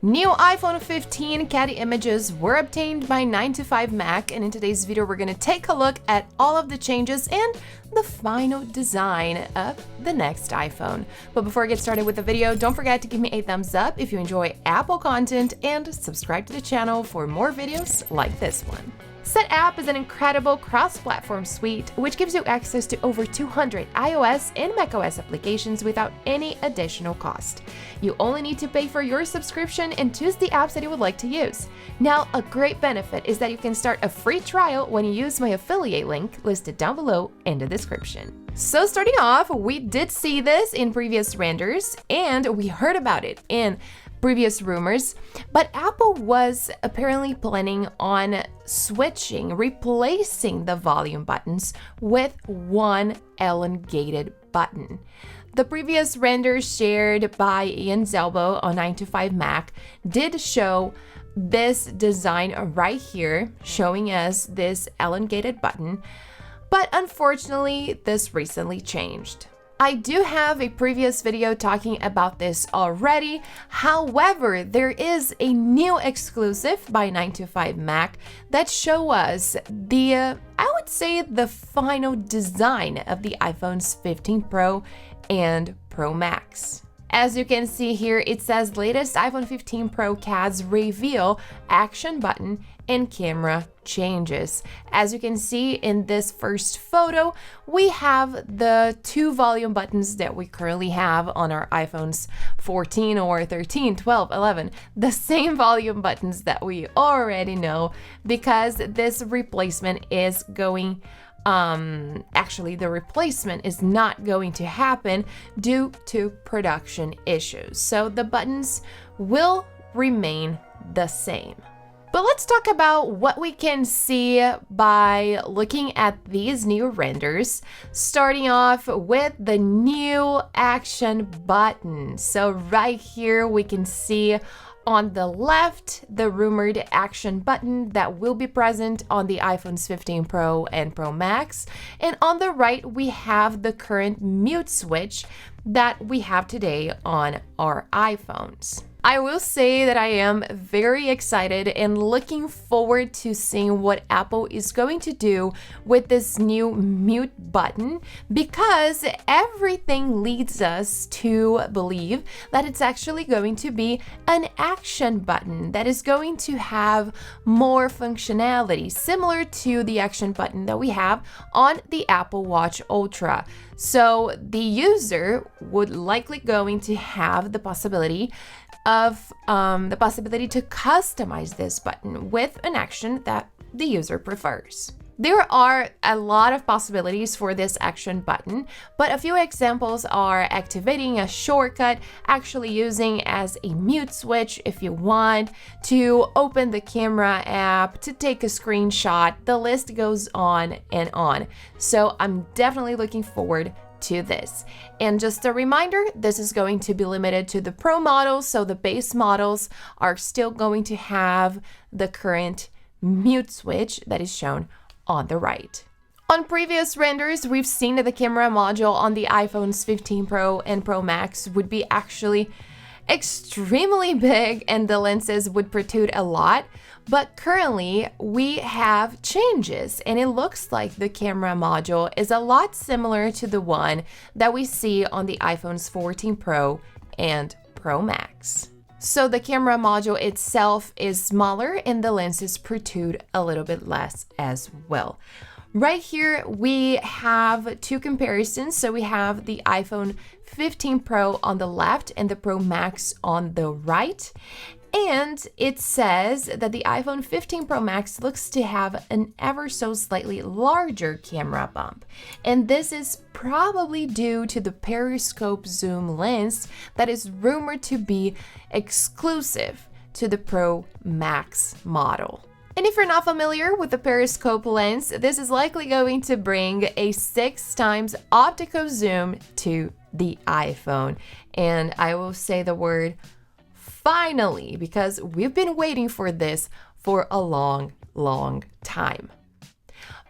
New iPhone 15 caddy images were obtained by 9to5Mac, and in today's video we're going to take a look at all of the changes and the final design of the next iPhone. But before I get started with the video, don't forget to give me a thumbs up if you enjoy Apple content and subscribe to the channel for more videos like this one. Set App is an incredible cross-platform suite which gives you access to over 200 iOS and macOS applications without any additional cost. You only need to pay for your subscription and choose the apps that you would like to use. Now, a great benefit is that you can start a free trial when you use my affiliate link listed down below in the description. So starting off, we did see this in previous renders and we heard about it in previous rumors, but Apple was apparently planning on replacing the volume buttons with one elongated button. The previous renders shared by Ian Zelbo on 9to5Mac did show this design right here, showing us this elongated button, but unfortunately, this recently changed. I do have a previous video talking about this already. However, there is a new exclusive by 9to5Mac that show us I would say the final design of the iPhones 15 Pro and Pro Max. As you can see here, it says latest iPhone 15 Pro CADs reveal action button and camera changes. As you can see in this first photo, we have the two volume buttons that we currently have on our iPhones 14 or 13, 12, 11, the same volume buttons that we already know, because this replacement is going actually, the replacement is not going to happen due to production issues. So the buttons will remain the same. But let's talk about what we can see by looking at these new renders, starting off with the new action button. So right here we can see on the left, the rumored action button that will be present on the iPhones 15 Pro and Pro Max. And on the right, we have the current mute switch that we have today on our iPhones. I will say that I am very excited and looking forward to seeing what Apple is going to do with this new mute button, because everything leads us to believe that it's actually going to be an action button that is going to have more functionality, similar to the action button that we have on the Apple Watch Ultra. So the user would likely going to have the possibility to customize this button with an action that the user prefers. There are a lot of possibilities for this action button, but a few examples are activating a shortcut, actually using as a mute switch if you want, to open the camera app, to take a screenshot. The list goes on and on. So I'm definitely looking forward to this. And just a reminder, this is going to be limited to the Pro models, so the base models are still going to have the current mute switch that is shown on the right. On previous renders, we've seen that the camera module on the iPhones 15 Pro and Pro Max would be actually extremely big and the lenses would protrude a lot. But currently we have changes and it looks like the camera module is a lot similar to the one that we see on the iPhones 14 Pro and Pro Max. So the camera module itself is smaller and the lenses protrude a little bit less as well. Right here, we have two comparisons. So we have the iPhone 15 Pro on the left and the Pro Max on the right. And it says that the iPhone 15 Pro Max looks to have an ever so slightly larger camera bump. And this is probably due to the periscope zoom lens that is rumored to be exclusive to the Pro Max model. And if you're not familiar with the periscope lens, this is likely going to bring a 6x optical zoom to the iPhone. And I will say the word finally, because we've been waiting for this for a long time.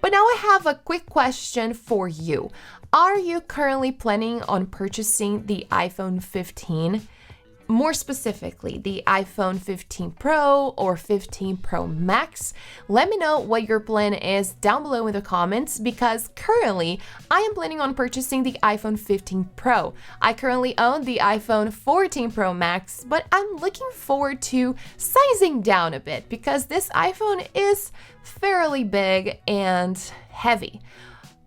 But now I have a quick question for you. Are you currently planning on purchasing the iPhone 15? more specifically the iPhone 15 Pro or 15 Pro Max? Let me know what your plan is down below in the comments, because currently I am planning on purchasing the iPhone 15 Pro. I currently own the iPhone 14 Pro Max, but I'm looking forward to sizing down a bit because this iPhone is fairly big and heavy.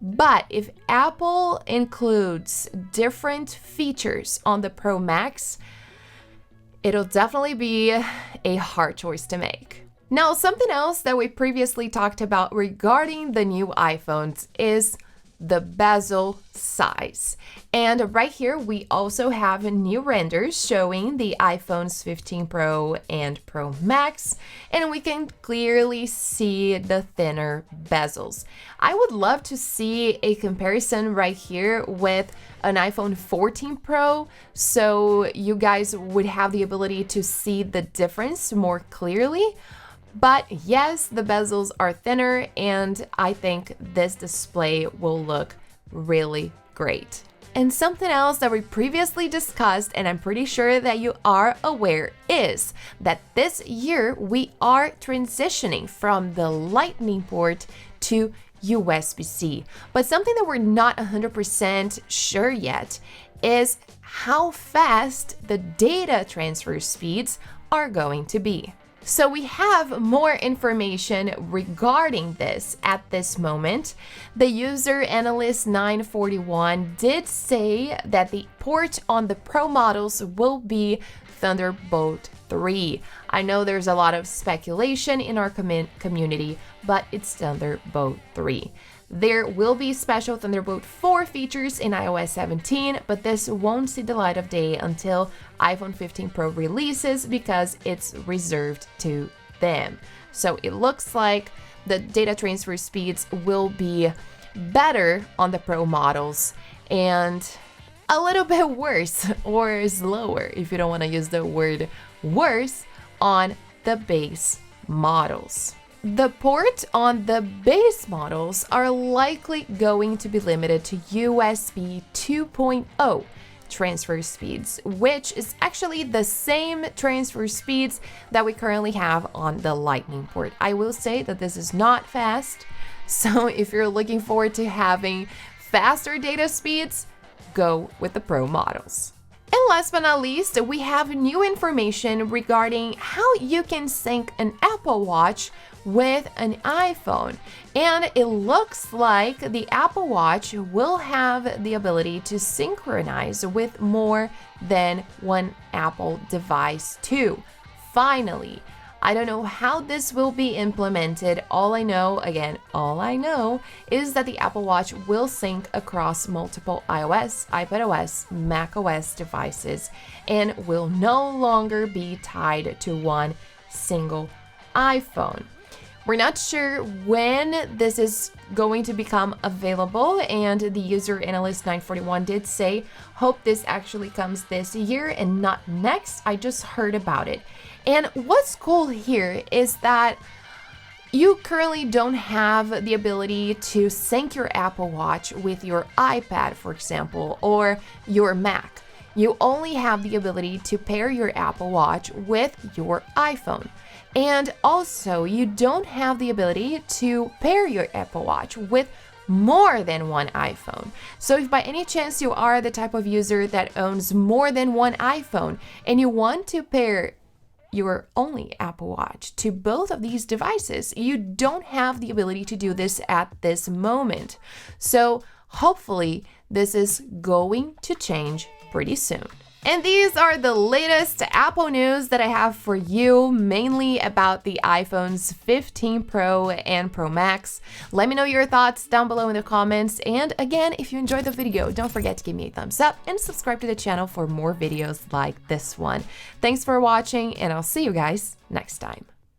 But if Apple includes different features on the Pro Max, it'll definitely be a hard choice to make. Now, something else that we previously talked about regarding the new iPhones is the bezel size. And right here, we also have new renders showing the iPhones 15 Pro and Pro Max, and we can clearly see the thinner bezels. I would love to see a comparison right here with an iPhone 14 Pro, so you guys would have the ability to see the difference more clearly. But yes, the bezels are thinner, and I think this display will look really great. And something else that we previously discussed, and I'm pretty sure that you are aware, is that this year we are transitioning from the Lightning port to USB-C. But something that we're not 100% sure yet is how fast the data transfer speeds are going to be. So we have more information regarding this at this moment. The user analyst 941 did say that the port on the Pro models will be Thunderbolt 3. I know there's a lot of speculation in our community, but it's Thunderbolt 3. There will be special Thunderbolt 4 features in iOS 17, but this won't see the light of day until iPhone 15 Pro releases because it's reserved to them. So it looks like the data transfer speeds will be better on the Pro models and a little bit worse or slower, if you don't want to use the word worse, on the base models. The port on the base models are likely going to be limited to USB 2.0 transfer speeds, which is actually the same transfer speeds that we currently have on the Lightning port. I will say that this is not fast, so if you're looking forward to having faster data speeds, go with the Pro models. And last but not least, we have new information regarding how you can sync an Apple Watch with an iPhone. And it looks like the Apple Watch will have the ability to synchronize with more than one Apple device too. Finally, I don't know how this will be implemented. All I know is that the Apple Watch will sync across multiple iOS, iPadOS, macOS devices and will no longer be tied to one single iPhone. We're not sure when this is going to become available, and the user analyst 941 did say, hope this actually comes this year and not next. I just heard about it. And what's cool here is that you currently don't have the ability to sync your Apple Watch with your iPad, for example, or your Mac. You only have the ability to pair your Apple Watch with your iPhone. And also, you don't have the ability to pair your Apple Watch with more than one iPhone. So if by any chance you are the type of user that owns more than one iPhone and you want to pair your only Apple Watch to both of these devices, you don't have the ability to do this at this moment. So hopefully this is going to change pretty soon. And these are the latest Apple news that I have for you, mainly about the iPhones 15 Pro and Pro Max. Let me know your thoughts down below in the comments. And again, if you enjoyed the video, don't forget to give me a thumbs up and subscribe to the channel for more videos like this one. Thanks for watching, and I'll see you guys next time.